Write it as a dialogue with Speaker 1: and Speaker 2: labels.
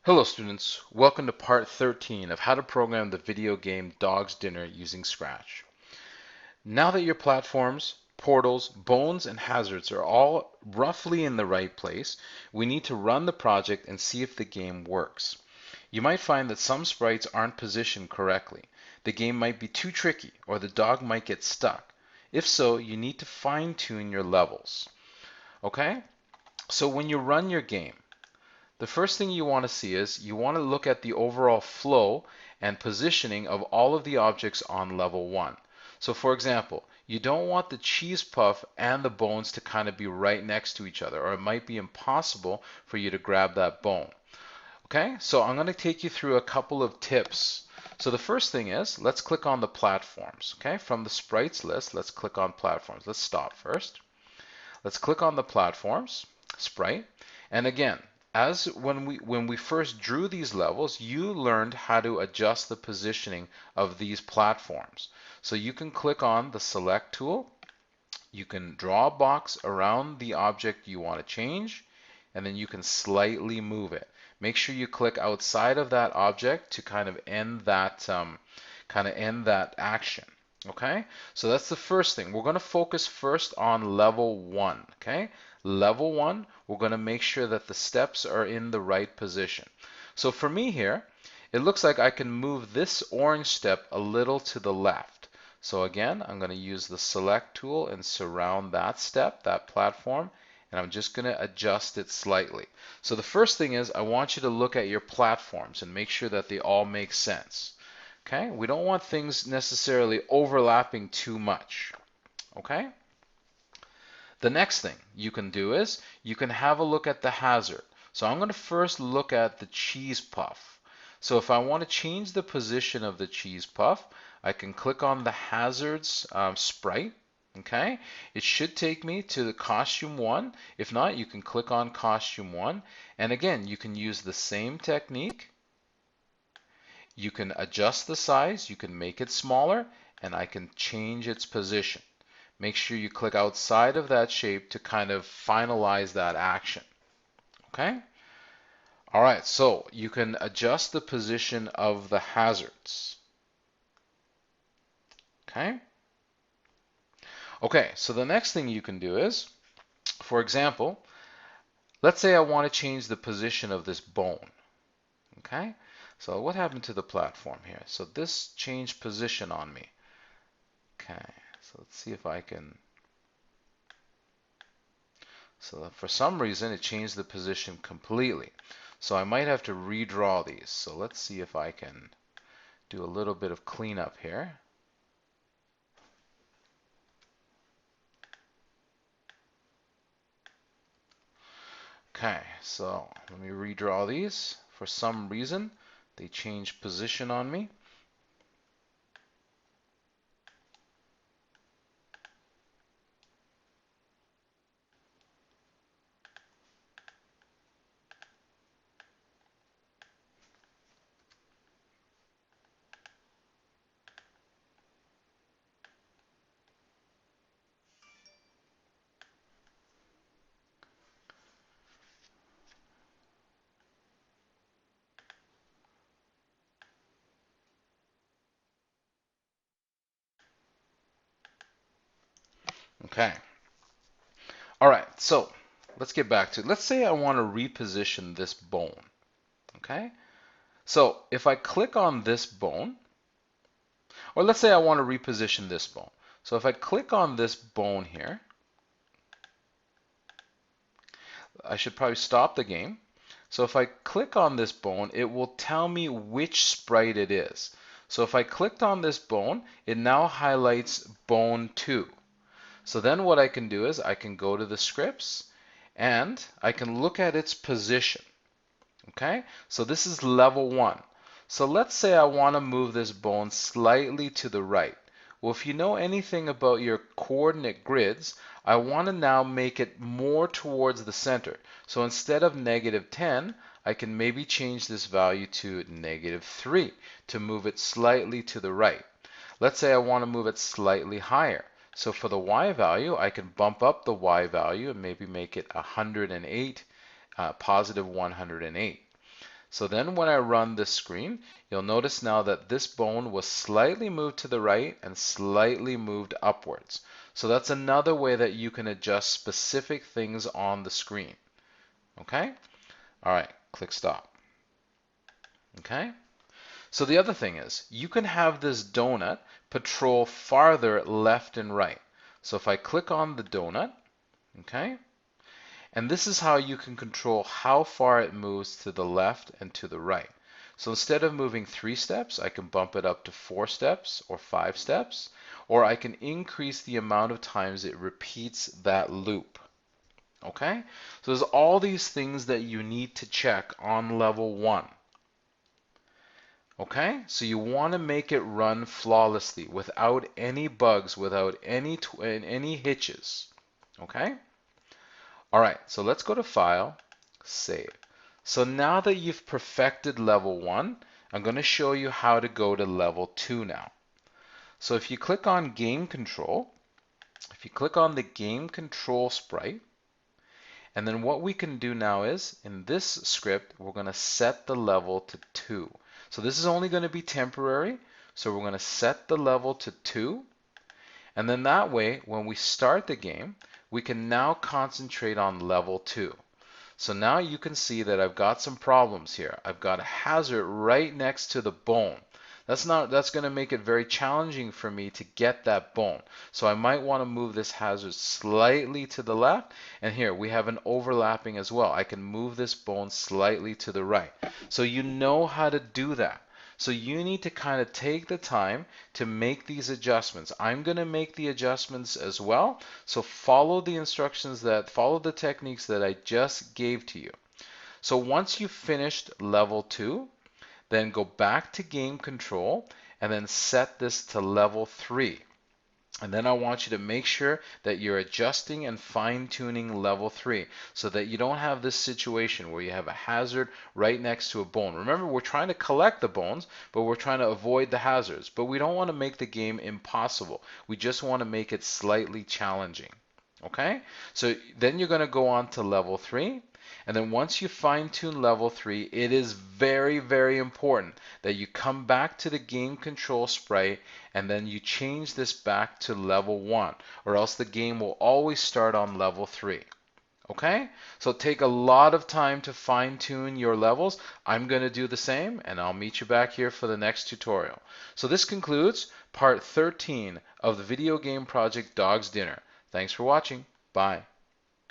Speaker 1: Hello students, welcome to part 13 of how to program the video game Dog's Dinner using Scratch. Now that your platforms, portals, bones, and hazards are all roughly in the right place, we need to run the project and see if the game works. You might find that some sprites aren't positioned correctly. The game might be too tricky, or the dog might get stuck. If so, you need to fine-tune your levels. Okay? So when you run your game, the first thing you want to see is you want to look at the overall flow and positioning of all of the objects on level 1. So for example, you don't want the cheese puff and the bones to kind of be right next to each other, or it might be impossible for you to grab that bone. Okay, so I'm going to take you through a couple of tips. So the first thing is, let's click on the platforms. Okay, from the sprites list, let's click on platforms. Let's stop first. Let's click on the platforms, sprite, and again, as when we first drew these levels, you learned how to adjust the positioning of these platforms. So you can click on the select tool, you can draw a box around the object you want to change, and then you can slightly move it. Make sure you click outside of that object to kind of end that action. Okay, so that's the first thing. We're going to focus first on level 1. Okay, level 1, we're going to make sure that the steps are in the right position. So for me here, it looks like I can move this orange step a little to the left. So again, I'm going to use the select tool and surround that step, that platform, and I'm just going to adjust it slightly. So the first thing is I want you to look at your platforms and make sure that they all make sense. Okay, we don't want things necessarily overlapping too much. Okay, the next thing you can do is you can have a look at the hazard. So I'm going to first look at the cheese puff. So if I want to change the position of the cheese puff, I can click on the hazards sprite. Okay, it should take me to the costume 1. If not, you can click on costume 1. And again, you can use the same technique. You can adjust the size, you can make it smaller, and I can change its position. Make sure you click outside of that shape to kind of finalize that action. Okay? All right, so you can adjust the position of the hazards. Okay? Okay, so the next thing you can do is, for example, let's say I want to change the position of this bone. Okay? So what happened to the platform here? So this changed position on me. Okay, so let's see if I can. So for some reason it changed the position completely. So I might have to redraw these. So let's see if I can do a little bit of cleanup here. Okay, so let me redraw these. For some reason they changed position on me. Okay. All right, so let's get back to it. Let's say I want to reposition this bone. Okay, so if I click on this bone, or let's say I want to reposition this bone. So if I click on this bone here, I should probably stop the game. So if I click on this bone, it will tell me which sprite it is. So if I clicked on this bone, it now highlights bone 2. So then what I can do is I can go to the scripts and I can look at its position. Okay, so this is level 1. So let's say I want to move this bone slightly to the right. Well, if you know anything about your coordinate grids, I want to now make it more towards the center. So instead of -10, I can maybe change this value to -3 to move it slightly to the right. Let's say I want to move it slightly higher. So for the y value, I can bump up the y value and maybe make it 108, positive 108. So then when I run this screen, you'll notice now that this bone was slightly moved to the right and slightly moved upwards. So that's another way that you can adjust specific things on the screen. Okay? All right, click stop. Okay? So the other thing is, you can have this donut patrol farther left and right. So if I click on the donut, okay, and this is how you can control how far it moves to the left and to the right. So instead of moving 3 steps, I can bump it up to 4 steps or 5 steps, or I can increase the amount of times it repeats that loop. Okay? So there's all these things that you need to check on level 1. Okay, so you want to make it run flawlessly without any bugs, without any hitches. Okay? All right, so let's go to File, Save. So now that you've perfected level 1, I'm going to show you how to go to level 2 now. So if you click on Game Control, if you click on the Game Control sprite, and then what we can do now is, in this script, we're going to set the level to 2. So this is only going to be temporary, so we're going to set the level to 2. And then that way, when we start the game, we can now concentrate on level 2. So now you can see that I've got some problems here. I've got a hazard right next to the bone. That's going to make it very challenging for me to get that bone. So I might want to move this hazard slightly to the left. And here we have an overlapping as well. I can move this bone slightly to the right. So you know how to do that. So you need to kind of take the time to make these adjustments. I'm going to make the adjustments as well. So follow the instructions follow the techniques that I just gave to you. So once you've finished level 2, then go back to game control and then set this to level 3. And then I want you to make sure that you're adjusting and fine-tuning level 3 so that you don't have this situation where you have a hazard right next to a bone. Remember, we're trying to collect the bones, but we're trying to avoid the hazards. But we don't want to make the game impossible. We just want to make it slightly challenging. Okay? So then you're going to go on to level 3. And then once you fine-tune level 3, it is very, very important that you come back to the game control sprite and then you change this back to level 1, or else the game will always start on level 3. Okay? So take a lot of time to fine-tune your levels. I'm going to do the same, and I'll meet you back here for the next tutorial. So this concludes part 13 of the video game project Dog's Dinner. Thanks for watching. Bye.